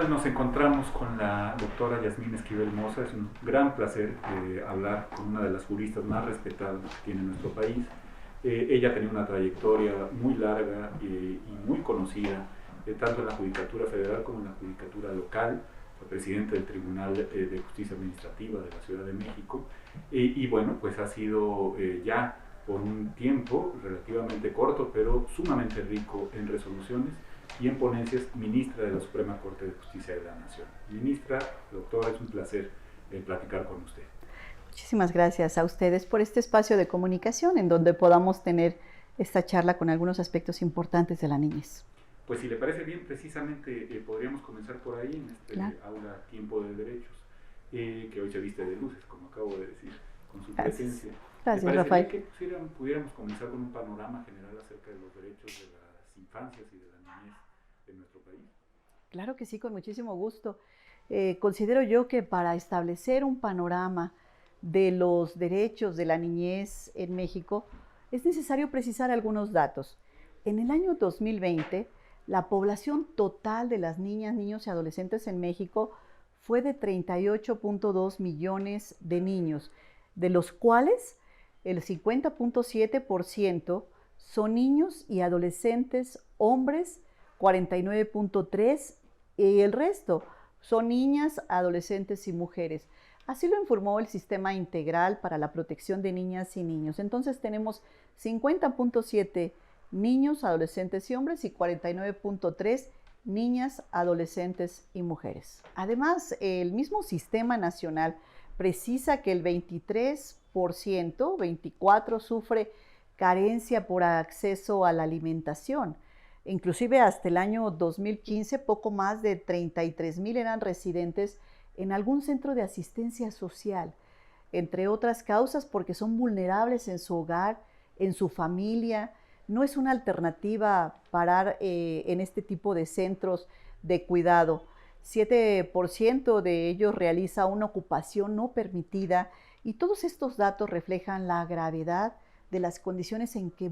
nos encontramos con la doctora Yasmín Esquivel Moza. Es un gran placer hablar con una de las juristas más respetadas que tiene nuestro país. Ella tenía una trayectoria muy larga y muy conocida, tanto en la Judicatura Federal como en la Judicatura Local. Fue presidente del Tribunal de Justicia Administrativa de la Ciudad de México. Y bueno, pues ha sido ya por un tiempo relativamente corto, pero sumamente rico en resoluciones y en ponencias, ministra de la Suprema Corte de Justicia de la Nación. Ministra, doctora, es un placer platicar con usted. Muchísimas gracias a ustedes por este espacio de comunicación en donde podamos tener esta charla con algunos aspectos importantes de la niñez. Pues si le parece bien, precisamente podríamos comenzar por ahí, en este aula Tiempo de Derechos, que hoy se viste de luces, como acabo de decir, con su presencia. Gracias, Rafael. Que pudiéramos comenzar con un panorama general acerca de los derechos de las infancias y de la niñez de nuestro país. Claro que sí, con muchísimo gusto. Considero yo que para establecer un panorama de los derechos de la niñez en México es necesario precisar algunos datos. En el año 2020, la población total de las niñas, niños y adolescentes en México fue de 38.2 millones de niños, de los cuales el 50.7% son niños y adolescentes hombres, 49.3%, y el resto son niñas, adolescentes y mujeres. Así lo informó el Sistema Integral para la Protección de Niñas y Niños. Entonces tenemos 50.7 niños, adolescentes y hombres y 49.3 niñas, adolescentes y mujeres. Además, el mismo Sistema Nacional precisa que el 23%, 24% sufre carencia por acceso a la alimentación. Inclusive hasta el año 2015, poco más de 33,000 eran residentes en algún centro de asistencia social, entre otras causas porque son vulnerables en su hogar, en su familia. No es una alternativa parar en este tipo de centros de cuidado. 7% de ellos realiza una ocupación no permitida y todos estos datos reflejan la gravedad de las condiciones en que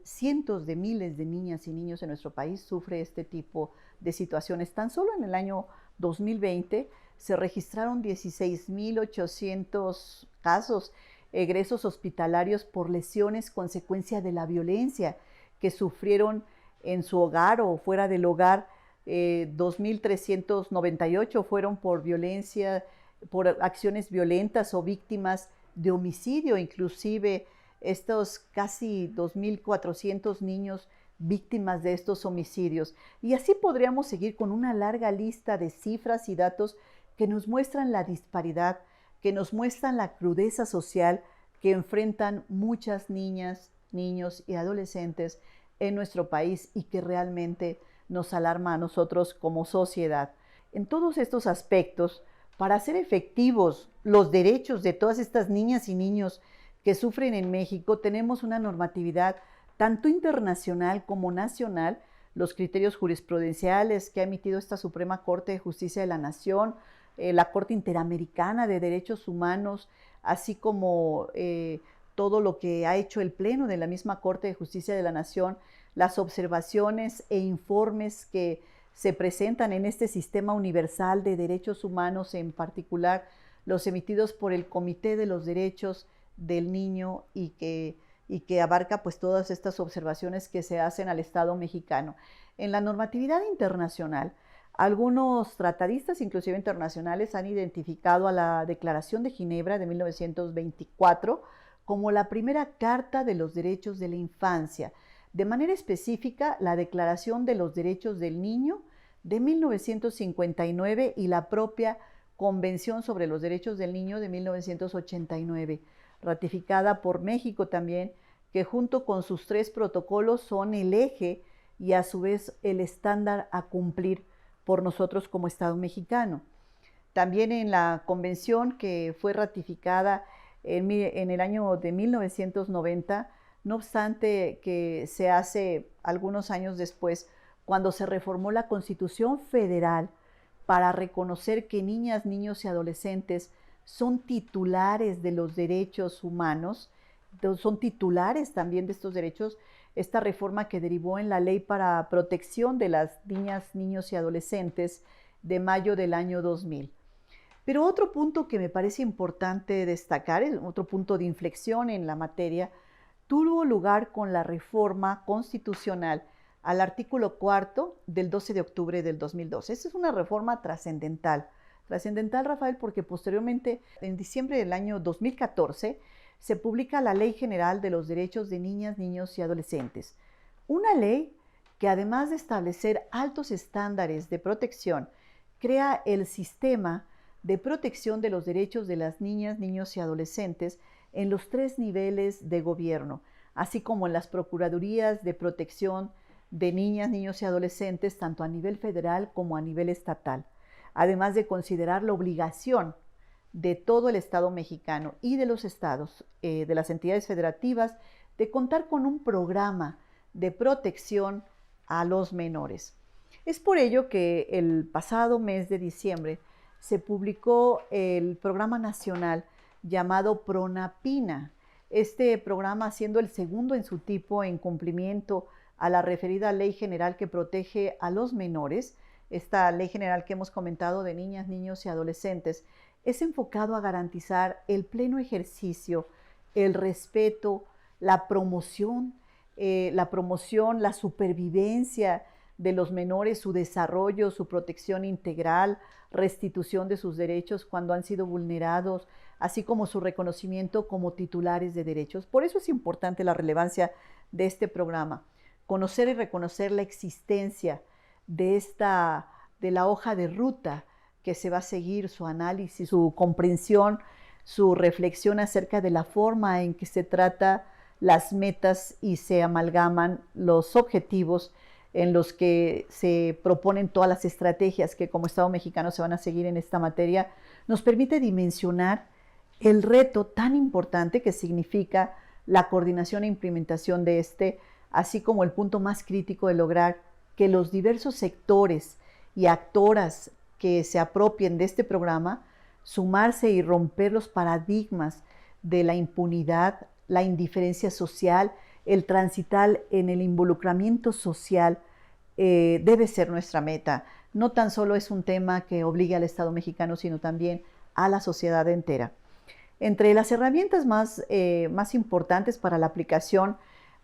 cientos de miles de niñas y niños en nuestro país sufren este tipo de situaciones. Tan solo en el año 2020 se registraron 16,800 casos, egresos hospitalarios por lesiones consecuencia de la violencia que sufrieron en su hogar o fuera del hogar. 2,398 fueron por violencia, por acciones violentas o víctimas de homicidio, inclusive estos casi 2,400 niños víctimas de estos homicidios. Y así podríamos seguir con una larga lista de cifras y datos que nos muestran la disparidad, que nos muestran la crudeza social que enfrentan muchas niñas, niños y adolescentes en nuestro país y que realmente nos alarma a nosotros como sociedad. En todos estos aspectos, para hacer efectivos los derechos de todas estas niñas y niños que sufren en México, tenemos una normatividad tanto internacional como nacional, los criterios jurisprudenciales que ha emitido esta Suprema Corte de Justicia de la Nación, la Corte Interamericana de Derechos Humanos, así como todo lo que ha hecho el Pleno de la misma Corte de Justicia de la Nación, las observaciones e informes que se presentan en este sistema universal de derechos humanos, en particular los emitidos por el Comité de los Derechos del Niño y que abarca pues todas estas observaciones que se hacen al Estado mexicano. En la normatividad internacional, algunos tratadistas, inclusive internacionales, han identificado a la Declaración de Ginebra de 1924 como la primera Carta de los Derechos de la Infancia. De manera específica, la Declaración de los Derechos del Niño de 1959 y la propia Convención sobre los Derechos del Niño de 1989, ratificada por México también, que junto con sus 3 protocolos son el eje y a su vez el estándar a cumplir por nosotros como Estado mexicano. También en la convención que fue ratificada en el año de 1990, no obstante que se hace algunos años después, cuando se reformó la Constitución Federal para reconocer que niñas, niños y adolescentes son titulares de los derechos humanos, son titulares también de estos derechos, esta reforma que derivó en la Ley para Protección de las Niñas, Niños y Adolescentes de mayo del año 2000. Pero otro punto que me parece importante destacar, otro punto de inflexión en la materia, tuvo lugar con la reforma constitucional al artículo 4 del 12 de octubre del 2012. Esta es una reforma trascendental. Trascendental, Rafael, porque posteriormente, en diciembre del año 2014, se publica la Ley General de los Derechos de Niñas, Niños y Adolescentes. Una ley que, además de establecer altos estándares de protección, crea el sistema de protección de los derechos de las niñas, niños y adolescentes en los 3 niveles de gobierno, así como en las Procuradurías de Protección de Niñas, Niños y Adolescentes, tanto a nivel federal como a nivel estatal, además de considerar la obligación de todo el Estado mexicano y de los estados, de las entidades federativas, de contar con un programa de protección a los menores. Es por ello que el pasado mes de diciembre se publicó el programa nacional llamado PRONAPINA. Este programa, siendo el segundo en su tipo en cumplimiento a la referida ley general que protege a los menores, esta ley general que hemos comentado de niñas, niños y adolescentes, es enfocado a garantizar el pleno ejercicio, el respeto, la promoción, la supervivencia de los menores, su desarrollo, su protección integral, restitución de sus derechos cuando han sido vulnerados, así como su reconocimiento como titulares de derechos. Por eso es importante la relevancia de este programa, conocer y reconocer la existencia de la hoja de ruta que se va a seguir, su análisis, su comprensión, su reflexión acerca de la forma en que se trata las metas y se amalgaman los objetivos en los que se proponen todas las estrategias que como Estado mexicano se van a seguir en esta materia, nos permite dimensionar el reto tan importante que significa la coordinación e implementación de así como el punto más crítico de lograr que los diversos sectores y actoras que se apropien de este programa, sumarse y romper los paradigmas de la impunidad, la indiferencia social, el transitar en el involucramiento social, debe ser nuestra meta. No tan solo es un tema que obligue al Estado mexicano, sino también a la sociedad entera. Entre las herramientas más importantes para la aplicación,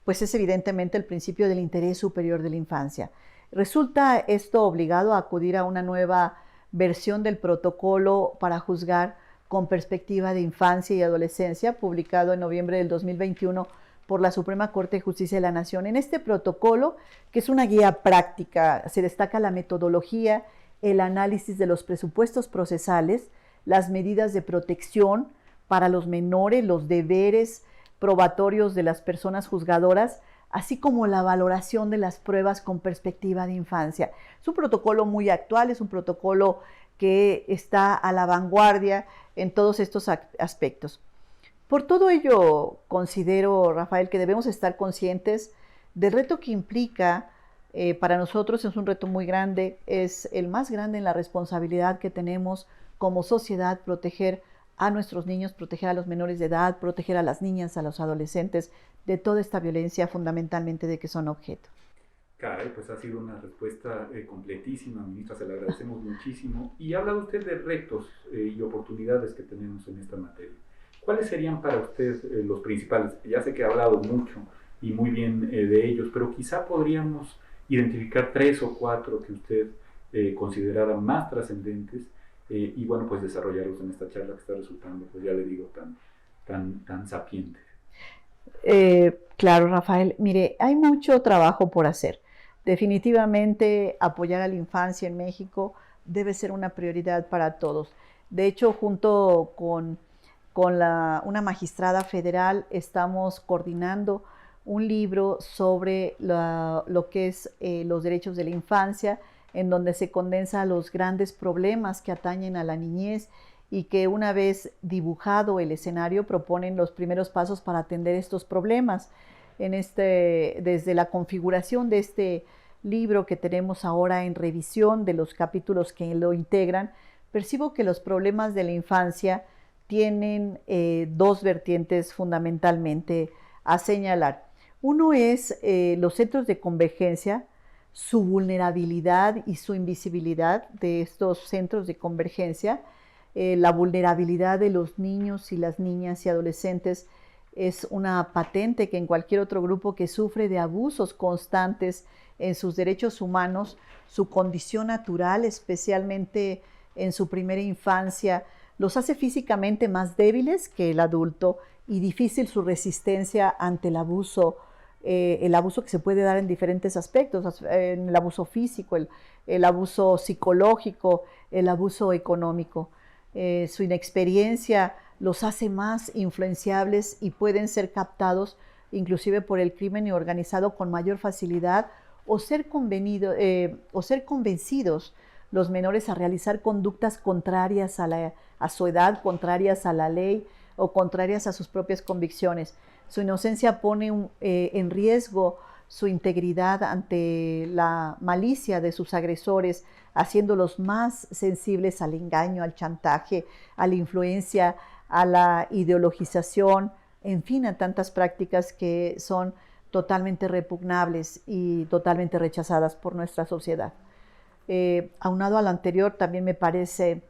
pues es evidentemente el principio del interés superior de la infancia. Resulta esto obligado a acudir a una nueva versión del protocolo para juzgar con perspectiva de infancia y adolescencia, publicado en noviembre del 2021 por la Suprema Corte de Justicia de la Nación. En este protocolo, que es una guía práctica, se destaca la metodología, el análisis de los presupuestos procesales, las medidas de protección para los menores, los deberes probatorios de las personas juzgadoras, así como la valoración de las pruebas con perspectiva de infancia. Es un protocolo muy actual, es un protocolo que está a la vanguardia en todos estos aspectos. Por todo ello, considero, Rafael, que debemos estar conscientes del reto que implica para nosotros. Es un reto muy grande, es el más grande en la responsabilidad que tenemos como sociedad, proteger a nuestros niños, proteger a los menores de edad, proteger a las niñas, a los adolescentes de toda esta violencia, fundamentalmente de que son objeto. Caray, pues ha sido una respuesta completísima, ministra, se la agradecemos muchísimo. Y ha hablado usted de retos y oportunidades que tenemos en esta materia. ¿Cuáles serían para usted los principales? Ya sé que ha hablado mucho y muy bien de ellos, pero quizá podríamos identificar 3 o 4 que usted considerara más trascendentes y bueno, pues desarrollarlos en esta charla que está resultando, pues ya le digo, tan sapiente. Claro, Rafael. Mire, hay mucho trabajo por hacer. Definitivamente apoyar a la infancia en México debe ser una prioridad para todos. De hecho, junto con una magistrada federal estamos coordinando un libro sobre lo que es los derechos de la infancia, en donde se condensa los grandes problemas que atañen a la niñez y que una vez dibujado el escenario proponen los primeros pasos para atender estos problemas. Desde la configuración de este libro que tenemos ahora en revisión de los capítulos que lo integran, percibo que los problemas de la infancia tienen 2 vertientes fundamentalmente a señalar. Uno es los centros de convergencia, su vulnerabilidad y su invisibilidad de estos centros de convergencia. La vulnerabilidad de los niños y las niñas y adolescentes es una patente que en cualquier otro grupo que sufre de abusos constantes en sus derechos humanos, su condición natural, especialmente en su primera infancia, los hace físicamente más débiles que el adulto y difícil su resistencia ante el abuso que se puede dar en diferentes aspectos, en el abuso físico, el abuso psicológico, el abuso económico. Su inexperiencia los hace más influenciables y pueden ser captados inclusive por el crimen organizado con mayor facilidad o ser convencidos los menores a realizar conductas contrarias a su edad, contrarias a la ley o contrarias a sus propias convicciones. Su inocencia pone en riesgo su integridad ante la malicia de sus agresores, haciéndolos más sensibles al engaño, al chantaje, a la influencia, a la ideologización, en fin, a tantas prácticas que son totalmente repugnables y totalmente rechazadas por nuestra sociedad. Aunado a lo anterior, también me parece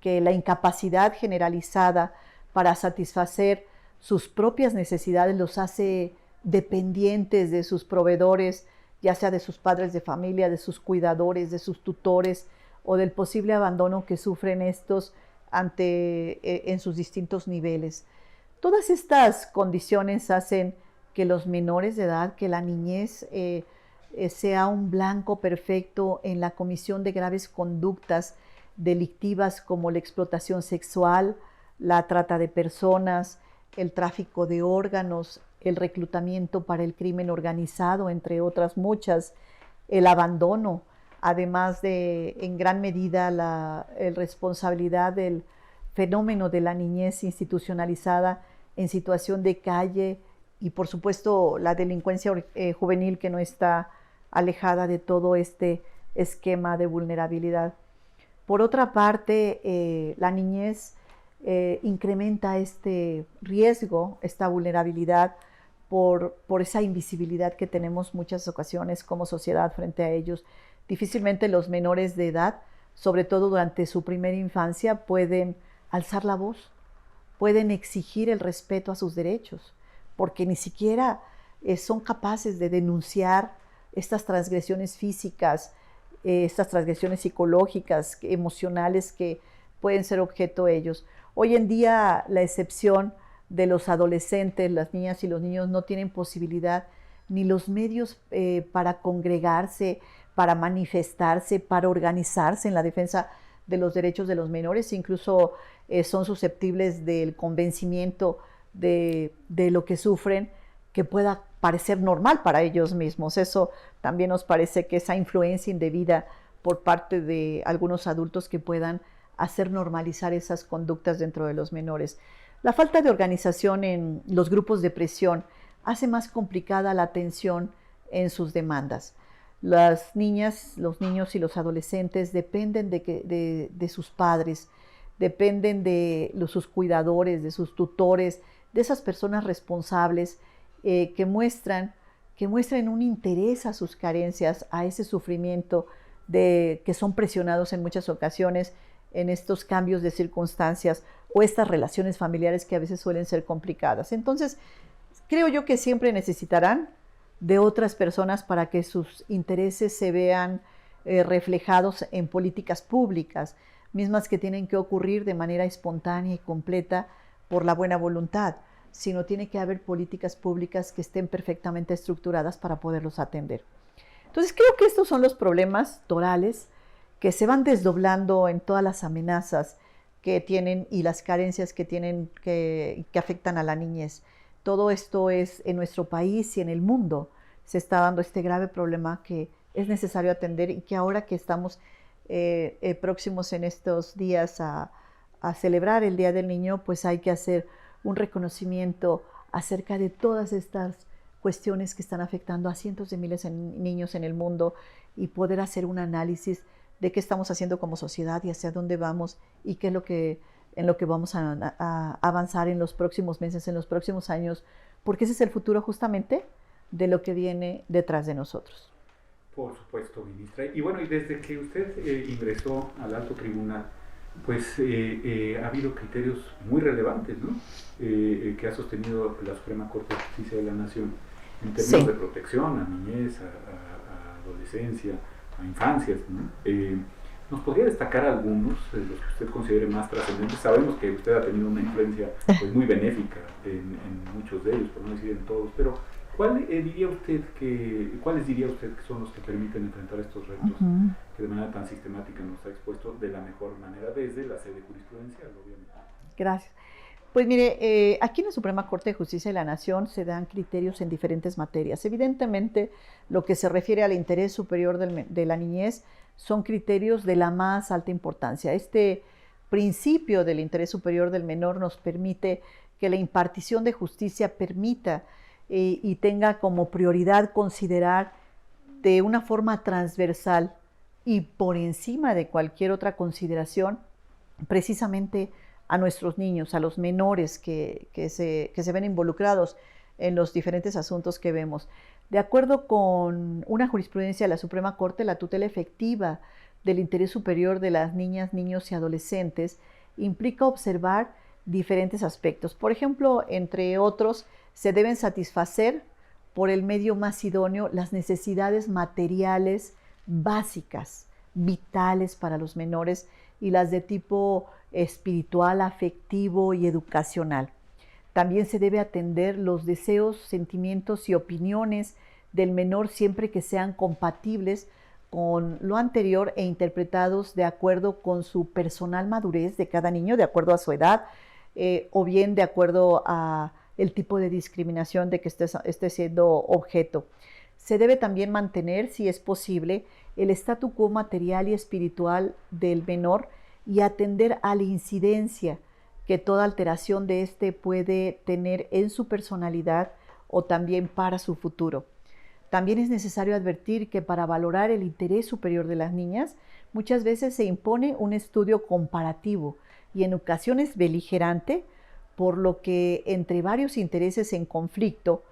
que la incapacidad generalizada para satisfacer sus propias necesidades los hace dependientes de sus proveedores, ya sea de sus padres de familia, de sus cuidadores, de sus tutores o del posible abandono que sufren estos en sus distintos niveles. Todas estas condiciones hacen que los menores de edad, que la niñez sea un blanco perfecto en la comisión de graves conductas delictivas como la explotación sexual, la trata de personas, el tráfico de órganos, el reclutamiento para el crimen organizado, entre otras muchas, el abandono, además de, en gran medida, la responsabilidad del fenómeno de la niñez institucionalizada en situación de calle y, por supuesto, la delincuencia juvenil que no está alejada de todo este esquema de vulnerabilidad. Por otra parte, la niñez incrementa este riesgo, esta vulnerabilidad por esa invisibilidad que tenemos muchas ocasiones como sociedad frente a ellos. Difícilmente los menores de edad, sobre todo durante su primera infancia, pueden alzar la voz, pueden exigir el respeto a sus derechos, porque ni siquiera son capaces de denunciar estas transgresiones físicas, estas transgresiones psicológicas, emocionales que pueden ser objeto de ellos. Hoy en día la excepción de los adolescentes, las niñas y los niños no tienen posibilidad ni los medios para congregarse, para manifestarse, para organizarse en la defensa de los derechos de los menores, incluso son susceptibles del convencimiento de lo que sufren, que pueda parecer normal para ellos mismos. Eso también nos parece que esa influencia indebida por parte de algunos adultos que puedan hacer normalizar esas conductas dentro de los menores. La falta de organización en los grupos de presión hace más complicada la atención en sus demandas. Las niñas, los niños y los adolescentes dependen de sus padres, dependen de sus cuidadores, de sus tutores, de esas personas responsables que muestran un interés a sus carencias, a ese sufrimiento que son presionados en muchas ocasiones en estos cambios de circunstancias o estas relaciones familiares que a veces suelen ser complicadas. Entonces, creo yo que siempre necesitarán de otras personas para que sus intereses se vean reflejados en políticas públicas, mismas que tienen que ocurrir de manera espontánea y completa por la buena voluntad, sino tiene que haber políticas públicas que estén perfectamente estructuradas para poderlos atender. Entonces, creo que estos son los problemas torales que se van desdoblando en todas las amenazas que tienen y las carencias que tienen que afectan a la niñez. Todo esto es en nuestro país y en el mundo. Se está dando este grave problema que es necesario atender y que ahora que estamos próximos en estos días a celebrar el Día del Niño, pues hay que hacer un reconocimiento acerca de todas estas cuestiones que están afectando a cientos de miles de niños en el mundo y poder hacer un análisis de qué estamos haciendo como sociedad y hacia dónde vamos y qué es en lo que vamos a avanzar en los próximos meses, en los próximos años, porque ese es el futuro justamente de lo que viene detrás de nosotros. Por supuesto, ministra. Y bueno, y desde que usted ingresó al alto tribunal, pues ha habido criterios muy relevantes, ¿no? Que ha sostenido la Suprema Corte de Justicia de la Nación en términos de protección a niñez, a adolescencia, a infancias, ¿no? ¿Nos podría destacar algunos de los que usted considere más trascendentes? Sabemos que usted ha tenido una influencia pues, muy benéfica en muchos de ellos, por no decir en todos, pero ¿cuáles diría usted que son los que permiten enfrentar estos retos que de manera tan sistemática nos ha expuesto de la mejor manera desde la sede jurisprudencial, obviamente? Gracias. Pues mire, aquí en la Suprema Corte de Justicia de la Nación se dan criterios en diferentes materias. Evidentemente, lo que se refiere al interés superior de la niñez son criterios de la más alta importancia. Este principio del interés superior del menor nos permite que la impartición de justicia permita y tenga como prioridad considerar de una forma transversal y por encima de cualquier otra consideración precisamente a nuestros niños, a los menores que se ven involucrados en los diferentes asuntos que vemos. De acuerdo con una jurisprudencia de la Suprema Corte, la tutela efectiva del interés superior de las niñas, niños y adolescentes implica observar diferentes aspectos. Por ejemplo, entre otros, se deben satisfacer por el medio más idóneo las necesidades materiales básicas, vitales para los menores y las de tipo espiritual, afectivo y educacional. También se debe atender los deseos, sentimientos y opiniones del menor siempre que sean compatibles con lo anterior e interpretados de acuerdo con su personal madurez de cada niño, de acuerdo a su edad, o bien de acuerdo a el tipo de discriminación de que esté siendo objeto. Se debe también mantener, si es posible, el statu quo material y espiritual del menor y atender a la incidencia que toda alteración de éste puede tener en su personalidad o también para su futuro. También es necesario advertir que para valorar el interés superior de las niñas, muchas veces se impone un estudio comparativo y en ocasiones beligerante, por lo que entre varios intereses en conflicto,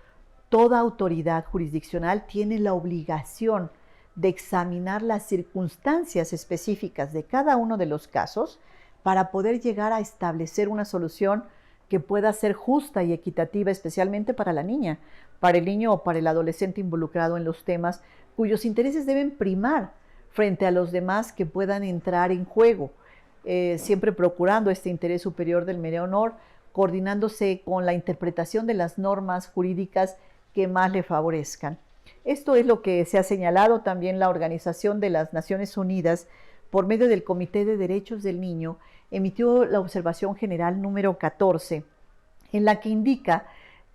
toda autoridad jurisdiccional tiene la obligación de examinar las circunstancias específicas de cada uno de los casos para poder llegar a establecer una solución que pueda ser justa y equitativa, especialmente para la niña, para el niño o para el adolescente involucrado en los temas cuyos intereses deben primar frente a los demás que puedan entrar en juego, siempre procurando este interés superior del menor, coordinándose con la interpretación de las normas jurídicas que más le favorezcan. Esto es lo que se ha señalado también la Organización de las Naciones Unidas por medio del Comité de Derechos del Niño, emitió la observación general número 14, en la que indica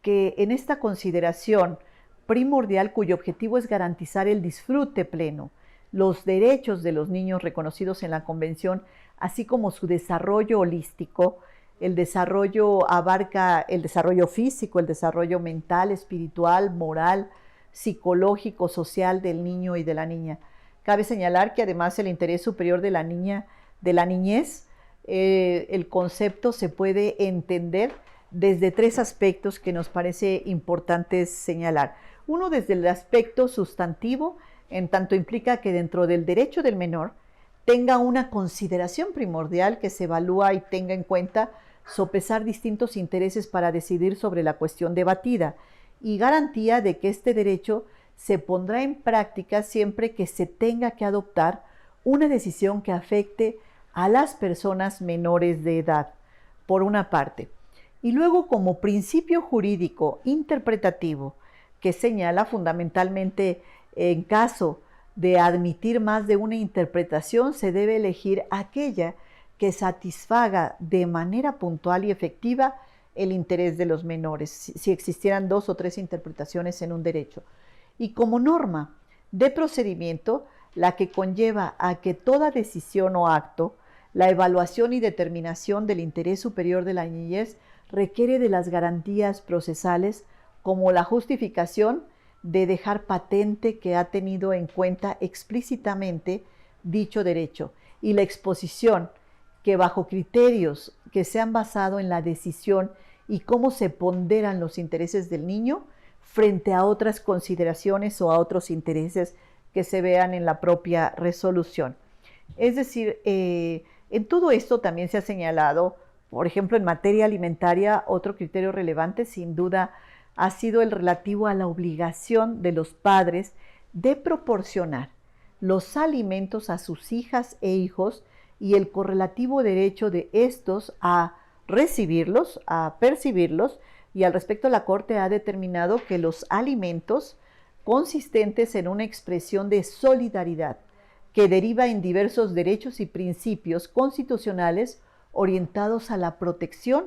que en esta consideración primordial, cuyo objetivo es garantizar el disfrute pleno, los derechos de los niños reconocidos en la Convención, así como su desarrollo holístico. El desarrollo abarca el desarrollo físico, el desarrollo mental, espiritual, moral, psicológico, social del niño y de la niña. Cabe señalar que además el interés superior de la niñez, el concepto se puede entender desde tres aspectos que nos parece importante señalar. Uno, desde el aspecto sustantivo, en tanto implica que dentro del derecho del menor tenga una consideración primordial que se evalúa y tenga en cuenta sopesar distintos intereses para decidir sobre la cuestión debatida y garantía de que este derecho se pondrá en práctica siempre que se tenga que adoptar una decisión que afecte a las personas menores de edad, por una parte. Y luego, como principio jurídico interpretativo que señala fundamentalmente en caso de admitir más de una interpretación, se debe elegir aquella que satisfaga de manera puntual y efectiva el interés de los menores, si existieran dos o tres interpretaciones en un derecho. Y como norma de procedimiento, la que conlleva a que toda decisión o acto, la evaluación y determinación del interés superior de la niñez requiere de las garantías procesales como la justificación de dejar patente que ha tenido en cuenta explícitamente dicho derecho y la exposición que bajo criterios que se han basado en la decisión y cómo se ponderan los intereses del niño, frente a otras consideraciones o a otros intereses que se vean en la propia resolución. Es decir, en todo esto también se ha señalado, por ejemplo, en materia alimentaria, otro criterio relevante sin duda ha sido el relativo a la obligación de los padres de proporcionar los alimentos a sus hijas e hijos y el correlativo derecho de estos a recibirlos, a percibirlos, y al respecto la Corte ha determinado que los alimentos consistentes en una expresión de solidaridad que deriva en diversos derechos y principios constitucionales orientados a la protección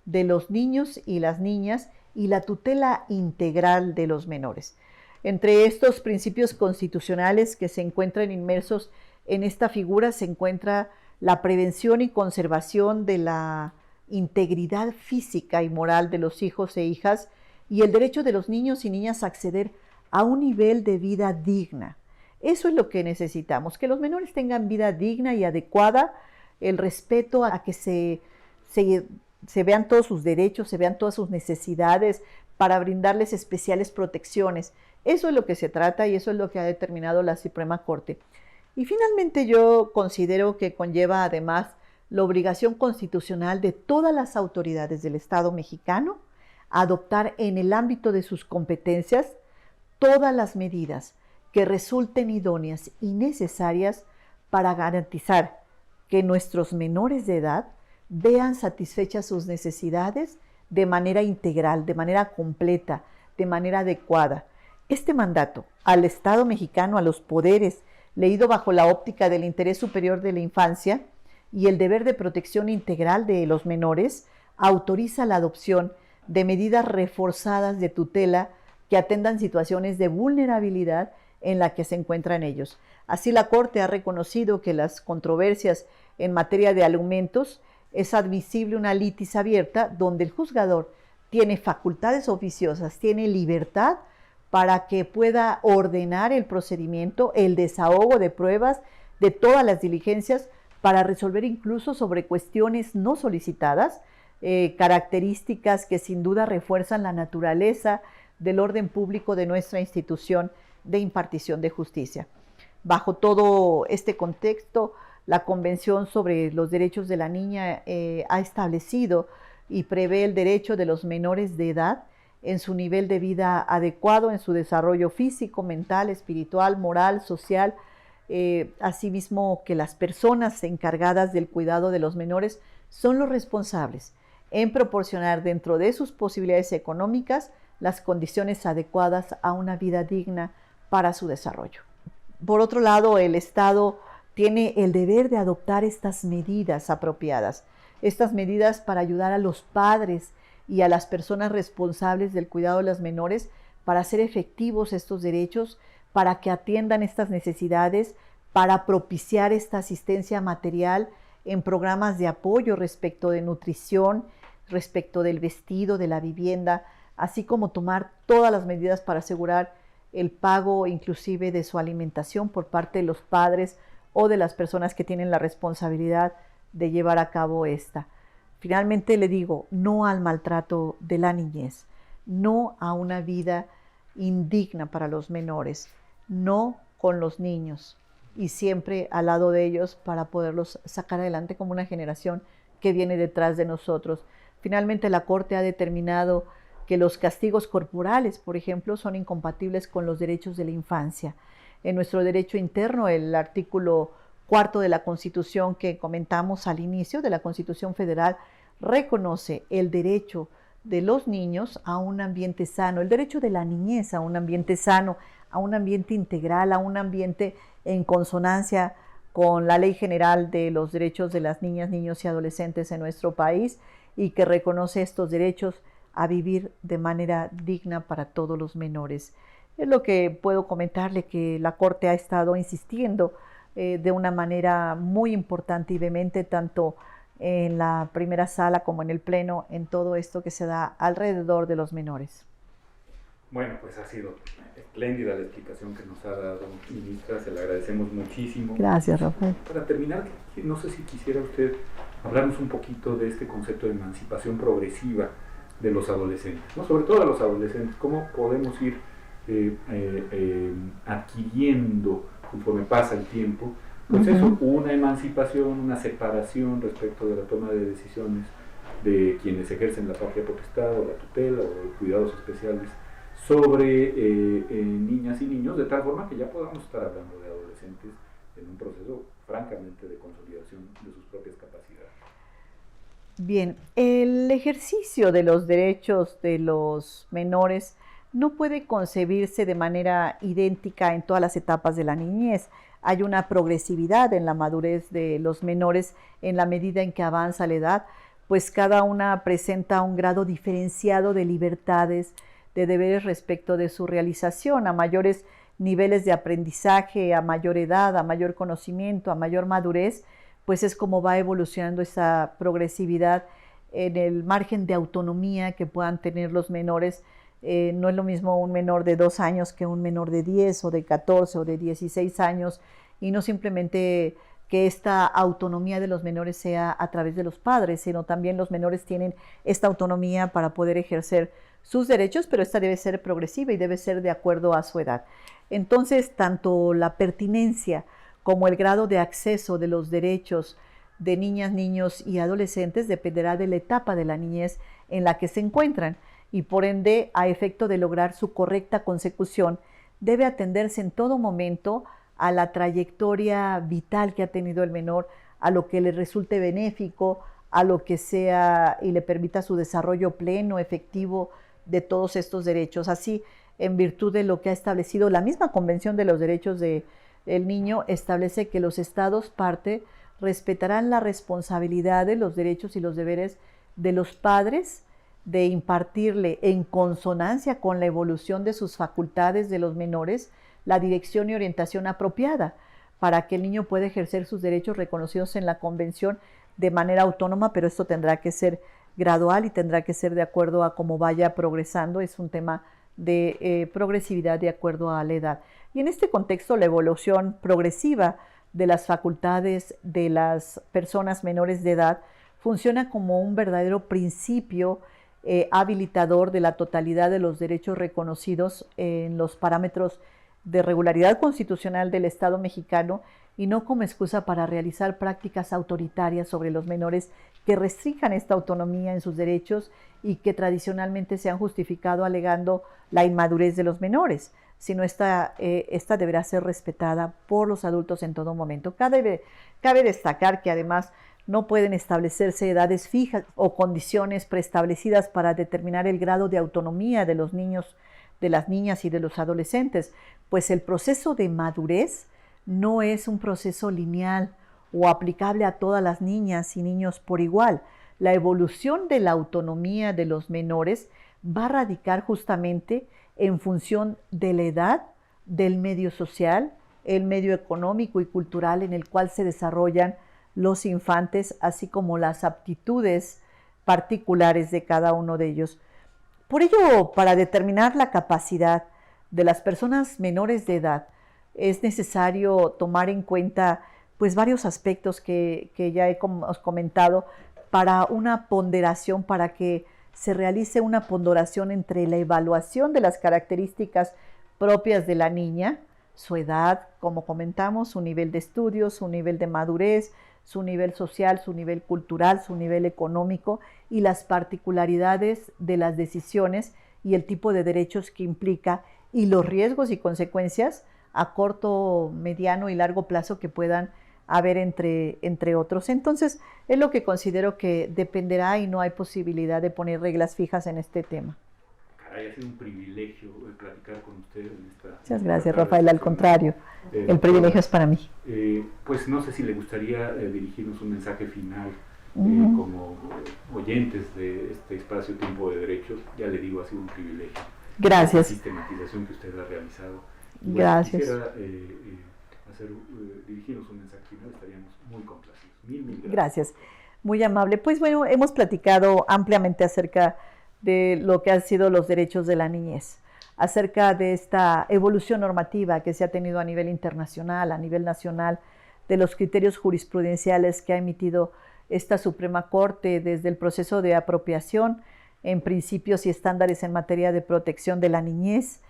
de los niños y las niñas y la tutela integral de los menores. Entre estos principios constitucionales que se encuentran inmersos en esta figura se encuentra la prevención y conservación de la integridad física y moral de los hijos e hijas y el derecho de los niños y niñas a acceder a un nivel de vida digna. Eso es lo que necesitamos, que los menores tengan vida digna y adecuada, el respeto a que se vean todos sus derechos, se vean todas sus necesidades para brindarles especiales protecciones. Eso es lo que se trata y eso es lo que ha determinado la Suprema Corte. Y finalmente yo considero que conlleva además la obligación constitucional de todas las autoridades del Estado mexicano a adoptar en el ámbito de sus competencias todas las medidas que resulten idóneas y necesarias para garantizar que nuestros menores de edad vean satisfechas sus necesidades de manera integral, de manera completa, de manera adecuada. Este mandato al Estado mexicano, a los poderes, leído bajo la óptica del interés superior de la infancia y el deber de protección integral de los menores, autoriza la adopción de medidas reforzadas de tutela que atendan situaciones de vulnerabilidad en la que se encuentran ellos. Así, la Corte ha reconocido que las controversias en materia de alimentos es admisible una litis abierta donde el juzgador tiene facultades oficiosas, tiene libertad para que pueda ordenar el procedimiento, el desahogo de pruebas de todas las diligencias para resolver incluso sobre cuestiones no solicitadas, características que sin duda refuerzan la naturaleza del orden público de nuestra institución de impartición de justicia. Bajo todo este contexto, la Convención sobre los Derechos de la Niña ha establecido y prevé el derecho de los menores de edad en su nivel de vida adecuado, en su desarrollo físico, mental, espiritual, moral, social, asimismo que las personas encargadas del cuidado de los menores son los responsables en proporcionar dentro de sus posibilidades económicas las condiciones adecuadas a una vida digna para su desarrollo. Por otro lado, el Estado tiene el deber de adoptar estas medidas apropiadas, estas medidas para ayudar a los padres y a las personas responsables del cuidado de los menores para hacer efectivos estos derechos, para que atiendan estas necesidades, para propiciar esta asistencia material en programas de apoyo respecto de nutrición, respecto del vestido, de la vivienda, así como tomar todas las medidas para asegurar el pago inclusive de su alimentación por parte de los padres o de las personas que tienen la responsabilidad de llevar a cabo esta. Finalmente le digo, no al maltrato de la niñez, no a una vida indigna para los menores, no con los niños y siempre al lado de ellos para poderlos sacar adelante como una generación que viene detrás de nosotros. Finalmente la Corte ha determinado que los castigos corporales, por ejemplo, son incompatibles con los derechos de la infancia. En nuestro derecho interno, el artículo 4 de la Constitución que comentamos al inicio de la Constitución Federal reconoce el derecho de los niños a un ambiente sano, el derecho de la niñez a un ambiente sano, a un ambiente integral, a un ambiente en consonancia con la Ley General de los Derechos de las Niñas, Niños y Adolescentes en nuestro país y que reconoce estos derechos a vivir de manera digna para todos los menores. Es lo que puedo comentarle, que la Corte ha estado insistiendo de una manera muy importante y vehemente, tanto en la primera sala como en el pleno, en todo esto que se da alrededor de los menores. Bueno, pues ha sido espléndida la explicación que nos ha dado, ministra, se le agradecemos muchísimo. Gracias, Rafael. Para terminar, no sé si quisiera usted hablarnos un poquito de este concepto de emancipación progresiva de los adolescentes, ¿no? Sobre todo de los adolescentes, cómo podemos ir adquiriendo, conforme pasa el tiempo, pues eso, una emancipación, una separación respecto de la toma de decisiones de quienes ejercen la patria potestad o la tutela o cuidados especiales sobre niñas y niños, de tal forma que ya podamos estar hablando de adolescentes en un proceso francamente de consolidación de sus propias capacidades. Bien, el ejercicio de los derechos de los menores no puede concebirse de manera idéntica en todas las etapas de la niñez. Hay una progresividad en la madurez de los menores en la medida en que avanza la edad, pues cada una presenta un grado diferenciado de libertades, de deberes respecto de su realización, a mayores niveles de aprendizaje, a mayor edad, a mayor conocimiento, a mayor madurez, pues es como va evolucionando esa progresividad en el margen de autonomía que puedan tener los menores. No es lo mismo un menor de 2 años que un menor de 10 o de 14 o de 16 años, y no simplemente que esta autonomía de los menores sea a través de los padres, sino también los menores tienen esta autonomía para poder ejercer sus derechos, pero esta debe ser progresiva y debe ser de acuerdo a su edad. Entonces, tanto la pertinencia como el grado de acceso de los derechos de niñas, niños y adolescentes dependerá de la etapa de la niñez en la que se encuentran, y por ende, a efecto de lograr su correcta consecución, debe atenderse en todo momento a la trayectoria vital que ha tenido el menor, a lo que le resulte benéfico, a lo que sea y le permita su desarrollo pleno, efectivo de todos estos derechos. Así, en virtud de lo que ha establecido la misma Convención de los Derechos del Niño, establece que los Estados parte respetarán la responsabilidad de los derechos y los deberes de los padres de impartirle, en consonancia con la evolución de sus facultades de los menores, la dirección y orientación apropiada para que el niño pueda ejercer sus derechos reconocidos en la Convención de manera autónoma, pero esto tendrá que ser gradual y tendrá que ser de acuerdo a cómo vaya progresando. Es un tema de progresividad de acuerdo a la edad. Y en este contexto, la evolución progresiva de las facultades de las personas menores de edad funciona como un verdadero principio habilitador de la totalidad de los derechos reconocidos en los parámetros de regularidad constitucional del Estado mexicano, y no como excusa para realizar prácticas autoritarias sobre los menores que restrinjan esta autonomía en sus derechos y que tradicionalmente se han justificado alegando la inmadurez de los menores, sino esta deberá ser respetada por los adultos en todo momento. Cabe destacar que además no pueden establecerse edades fijas o condiciones preestablecidas para determinar el grado de autonomía de los niños, de las niñas y de los adolescentes, pues el proceso de madurez no es un proceso lineal o aplicable a todas las niñas y niños por igual. La evolución de la autonomía de los menores va a radicar justamente en función de la edad, del medio social, el medio económico y cultural en el cual se desarrollan los infantes, así como las aptitudes particulares de cada uno de ellos. Por ello, para determinar la capacidad de las personas menores de edad, es necesario tomar en cuenta pues varios aspectos que ya hemos comentado para una ponderación, para que se realice una ponderación entre la evaluación de las características propias de la niña, su edad, como comentamos, su nivel de estudios, su nivel de madurez, su nivel social, su nivel cultural, su nivel económico y las particularidades de las decisiones y el tipo de derechos que implica y los riesgos y consecuencias a corto, mediano y largo plazo que puedan haber entre otros. Entonces, es lo que considero que dependerá y no hay posibilidad de poner reglas fijas en este tema. Caray, ha sido un privilegio platicar con usted en esta... Muchas gracias, Rafael, al contrario, el privilegio es para mí. Pues no sé si le gustaría dirigirnos un mensaje final como oyentes de este espacio Tiempo de Derechos. Ya le digo, ha sido un privilegio. Gracias. La sistematización que usted ha realizado. Bueno, gracias. Quisiera dirigirnos un mensaje final, estaríamos muy complacidos. Mil gracias. Gracias, muy amable. Pues bueno, hemos platicado ampliamente acerca de lo que han sido los derechos de la niñez, acerca de esta evolución normativa que se ha tenido a nivel internacional, a nivel nacional, de los criterios jurisprudenciales que ha emitido esta Suprema Corte desde el proceso de apropiación en principios y estándares en materia de protección de la niñez.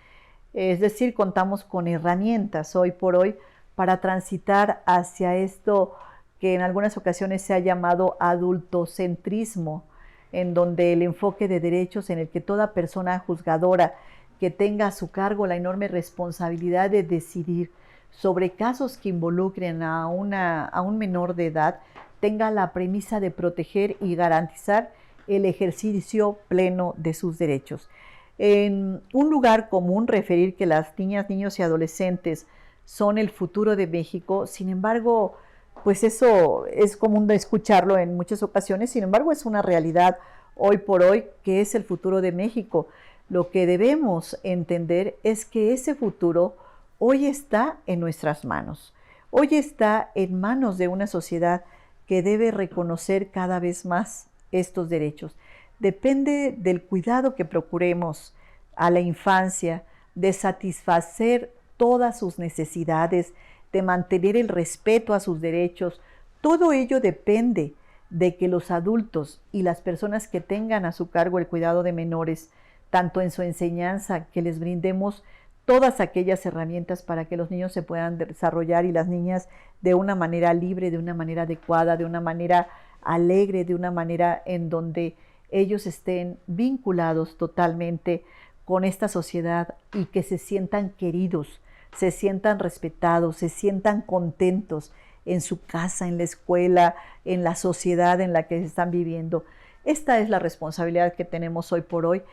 Es decir, contamos con herramientas hoy por hoy para transitar hacia esto que en algunas ocasiones se ha llamado adultocentrismo, en donde el enfoque de derechos en el que toda persona juzgadora que tenga a su cargo la enorme responsabilidad de decidir sobre casos que involucren a un menor de edad, tenga la premisa de proteger y garantizar el ejercicio pleno de sus derechos. En un lugar común referir que las niñas, niños y adolescentes son el futuro de México, sin embargo, pues eso es común de escucharlo en muchas ocasiones, sin embargo es una realidad hoy por hoy que es el futuro de México. Lo que debemos entender es que ese futuro hoy está en nuestras manos, hoy está en manos de una sociedad que debe reconocer cada vez más estos derechos. Depende del cuidado que procuremos a la infancia, de satisfacer todas sus necesidades, de mantener el respeto a sus derechos. Todo ello depende de que los adultos y las personas que tengan a su cargo el cuidado de menores, tanto en su enseñanza, que les brindemos todas aquellas herramientas para que los niños se puedan desarrollar y las niñas de una manera libre, de una manera adecuada, de una manera alegre, de una manera en donde ellos estén vinculados totalmente con esta sociedad y que se sientan queridos, se sientan respetados, se sientan contentos en su casa, en la escuela, en la sociedad en la que están viviendo. Esta es la responsabilidad que tenemos hoy por hoy.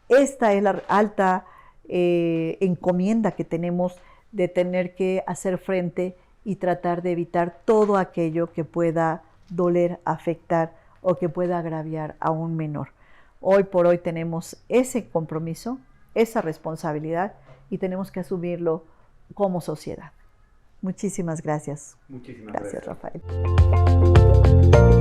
Esta es la alta encomienda que tenemos de tener que hacer frente y tratar de evitar todo aquello que pueda doler, afectar o que pueda agraviar a un menor. Hoy por hoy tenemos ese compromiso, esa responsabilidad y tenemos que asumirlo como sociedad. Muchísimas gracias. Muchísimas gracias, gracias. Rafael.